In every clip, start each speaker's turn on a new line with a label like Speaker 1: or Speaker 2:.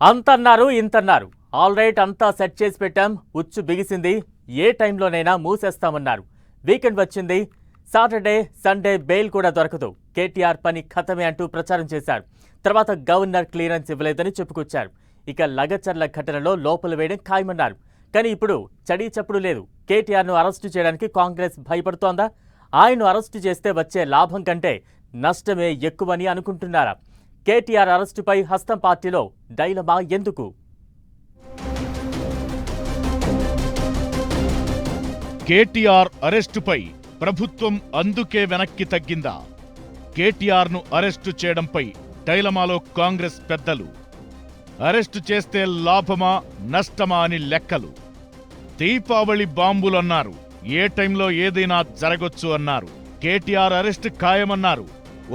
Speaker 1: అంతన్నారు ఇంతన్నారు all right అంతా set చేసి పెట్టాం ఉచ్చు బిగిసింది ఏ టైంలోనైనా మూసేస్తామన్నారు వీకెండ్ వచ్చింది సాటర్డే సండే బెయిల్ కూడా దొరకదు కేటీఆర్ పని ఖతమే అంటూ ప్రచారం చేశారు తర్వాత గవర్నర్ క్లియరెన్స్ ఇవ్వలేదని చెప్పుకొచ్చారు ఇక లగచర్ల ఘటనలో లోపల వేయడం ఖాయమన్నారు కానీ ఇప్పుడు చడీ చప్పుడు లేదు కేటీఆర్ను అరెస్టు చేయడానికి కాంగ్రెస్ భయపడుతోందా ఆయన్ను అరెస్టు చేస్తే వచ్చే లాభం కంటే నష్టమే ఎక్కువని అనుకుంటున్నారా కేటీఆర్ అరెస్టుపై హస్తం పార్టీలో డైలమా ఎందుకు?
Speaker 2: కేటీఆర్ అరెస్టుపై ప్రభుత్వం అందుకే వెనక్కి తగ్గిందా? కేటీఆర్ను అరెస్టు చేయడంపై డైలమాలో కాంగ్రెస్ పెద్దలు. అరెస్టు చేస్తే లాభమా నష్టమా అని లెక్కలు. దీపావళి బాంబులన్నారు, ఏ టైంలో ఏదైనా జరగొచ్చు అన్నారు. కేటీఆర్ అరెస్టు ఖాయమన్నారు.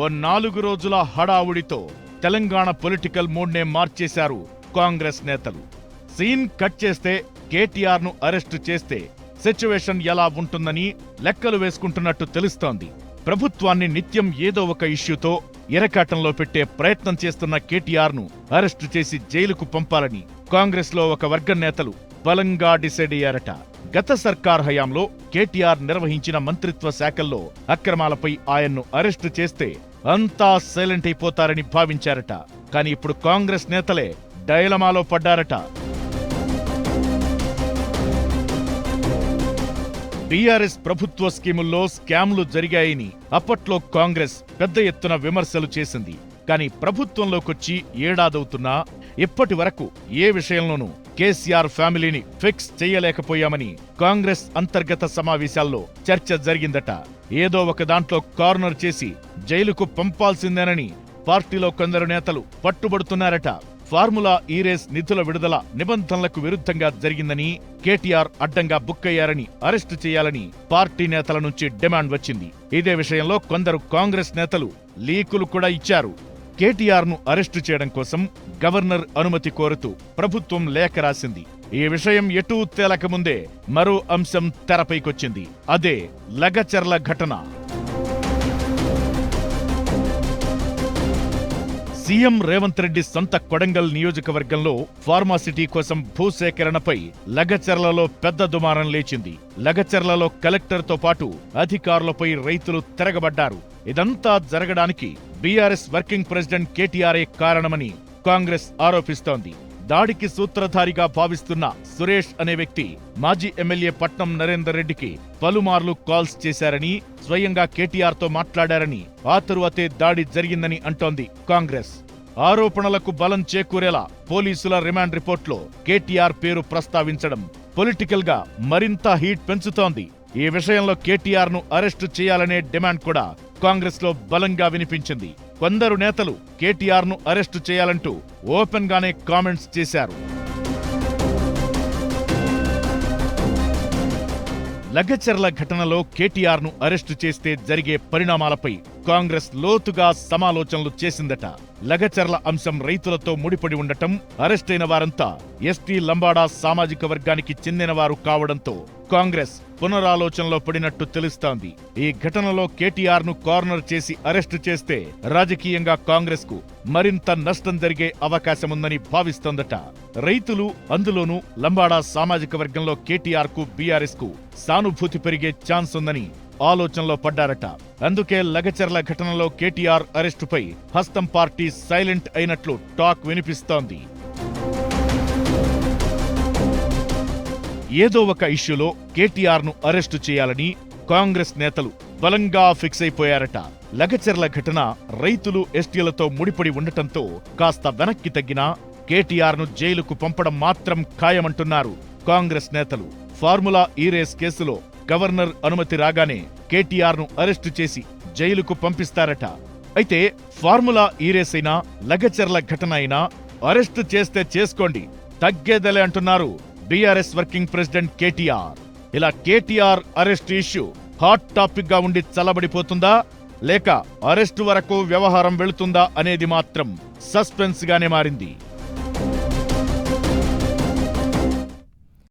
Speaker 2: ఓ 4 రోజుల హడావుడితో తెలంగాణ పొలిటికల్ మూడ్నే మార్చేశారు కాంగ్రెస్ నేతలు. సీన్ కట్ చేస్తే కేటీఆర్ను అరెస్టు చేస్తే సిచ్యువేషన్ ఎలా ఉంటుందని లెక్కలు వేసుకుంటున్నట్టు తెలుస్తోంది. ప్రభుత్వాన్ని నిత్యం ఏదో ఒక ఇష్యూతో ఇరకాటంలో పెట్టే ప్రయత్నం చేస్తున్న కేటీఆర్ను అరెస్టు చేసి జైలుకు పంపాలని కాంగ్రెస్ లో ఒక వర్గం నేతలు బలంగా డిసైడ్ అయ్యారట. గత సర్కార్ హయాంలో కేటీఆర్ నిర్వహించిన మంత్రిత్వ శాఖల్లో అక్రమాలపై ఆయన్ను అరెస్టు చేస్తే అంతా సైలెంట్ అయిపోతారని భావించారట. కానీ ఇప్పుడు కాంగ్రెస్ నేతలే డైలమాలో పడ్డారట. బీఆర్ఎస్ ప్రభుత్వ స్కీముల్లో స్కామ్లు జరిగాయని అప్పట్లో కాంగ్రెస్ పెద్ద ఎత్తున విమర్శలు చేసింది. కానీ ప్రభుత్వంలోకొచ్చి ఏడాదవుతున్నా ఇప్పటి వరకు ఏ విషయంలోనూ కేసీఆర్ ఫ్యామిలీని ఫిక్స్ చేయలేకపోయామని కాంగ్రెస్ అంతర్గత సమావేశాల్లో చర్చ జరిగిందట. ఏదో ఒక దాంట్లో కార్నర్ చేసి జైలుకు పంపాల్సిందేనని పార్టీలో కొందరు నేతలు పట్టుబడుతున్నారట. ఫార్ములా ఈ రేస్ నిధుల విడుదల నిబంధనలకు విరుద్ధంగా జరిగిందని, కేటీఆర్ అడ్డంగా బుక్కయ్యారని అరెస్టు చేయాలని పార్టీ నేతల నుంచి డిమాండ్ వచ్చింది. ఇదే విషయంలో కొందరు కాంగ్రెస్ నేతలు లీకులు కూడా ఇచ్చారు. కేటీఆర్ను అరెస్టు చేయడం కోసం గవర్నర్ అనుమతి కోరుతూ ప్రభుత్వం లేఖ రాసింది. ఈ విషయం ఎటూ తేలకముందే మరో అంశం తెరపైకొచ్చింది. అదే లగచర్ల ఘటన. సీఎం రేవంత్ రెడ్డి సొంత కొడంగల్ నియోజకవర్గంలో ఫార్మాసిటీ కోసం భూసేకరణపై లగచర్లలో పెద్ద దుమారం లేచింది. లగచర్లలో కలెక్టర్తో పాటు అధికారులపై రైతులు తిరగబడ్డారు. ఇదంతా జరగడానికి బీఆర్ఎస్ వర్కింగ్ ప్రెసిడెంట్ కేటీఆర్ఏ కారణమని కాంగ్రెస్ ఆరోపిస్తోంది. దాడికి సూత్రధారిగా భావిస్తున్న సురేష్ అనే వ్యక్తి మాజీ ఎమ్మెల్యే పట్నం నరేందర్ రెడ్డికి పలుమార్లు కాల్స్ చేశారని, స్వయంగా కేటీఆర్తో మాట్లాడారని, ఆ తరువాతే దాడి జరిగిందని అంటోంది కాంగ్రెస్. ఆరోపణలకు బలం చేకూరేలా పోలీసుల రిమాండ్ రిపోర్ట్లో కేటీఆర్ పేరు ప్రస్తావించడం పొలిటికల్ గా మరింత హీట్ పెంచుతోంది. ఈ విషయంలో కేటీఆర్ను అరెస్టు చేయాలనే డిమాండ్ కూడా కాంగ్రెస్ లో బలంగా వినిపించింది. కొందరు నేతలు కేటీఆర్ను అరెస్టు చేయాలంటూ ఓపెన్ గానే కామెంట్స్ చేశారు. లగచర్ల ఘటనలో కేటీఆర్ను అరెస్టు చేస్తే జరిగే పరిణామాలపై కాంగ్రెస్ లోతుగా సమాలోచనలు చేసిందట. లగచర్ల అంశం రైతులతో ముడిపడి ఉండటం, అరెస్టైన వారంతా ఎస్టీ లంబాడా సామాజిక వర్గానికి చెందినవారు కావడంతో కాంగ్రెస్ పునరాలోచనలో పడినట్టు తెలుస్తోంది. ఈ ఘటనలో కేటీఆర్ను కార్నర్ చేసి అరెస్టు చేస్తే రాజకీయంగా కాంగ్రెస్ కు మరింత నష్టం జరిగే అవకాశముందని భావిస్తోందట. రైతులు, అందులోనూ లంబాడా సామాజిక వర్గంలో కేటీఆర్ కు బీఆర్ఎస్ కు సానుభూతి పెరిగే ఛాన్స్ ఉందని ఆలోచనలో పడ్డారట. అందుకే లగచర్ల ఘటనలో కేటీఆర్ అరెస్టుపై హస్తం పార్టీ సైలెంట్ అయినట్లు టాక్ వినిపిస్తోంది. ఏదో ఒక ఇష్యూలో కేటీఆర్ను అరెస్టు చేయాలని కాంగ్రెస్ నేతలు బలంగా ఫిక్స్ అయిపోయారట. లగచర్ల ఘటన రైతులు, ఎస్టీలతో ముడిపడి ఉండటంతో కాస్త వెనక్కి తగ్గినా కేటీఆర్ను జైలుకు పంపడం మాత్రం ఖాయమంటున్నారు కాంగ్రెస్ నేతలు. ఫార్ములా ఈ రేస్ కేసులో గవర్నర్ అనుమతి రాగానే కేటీఆర్ను అరెస్టు చేసి జైలుకు పంపిస్తారట. అయితే ఫార్ములా ఈ రేస్ అయినా, లగచర్ల ఘటన అయినా అరెస్టు చేస్తే చేసుకోండి, తగ్గేదలే అంటున్నారు బీఆర్ఎస్ వర్కింగ్ ప్రెసిడెంట్ కేటీఆర్. ఇలా KTR arrest issue hot topic గా ఉండి చల్లబడిపోతుందా, లేక అరెస్టు వరకు వ్యవహారం వెళుతుందా అనేది మాత్రం సస్పెన్స్ గానే మారింది.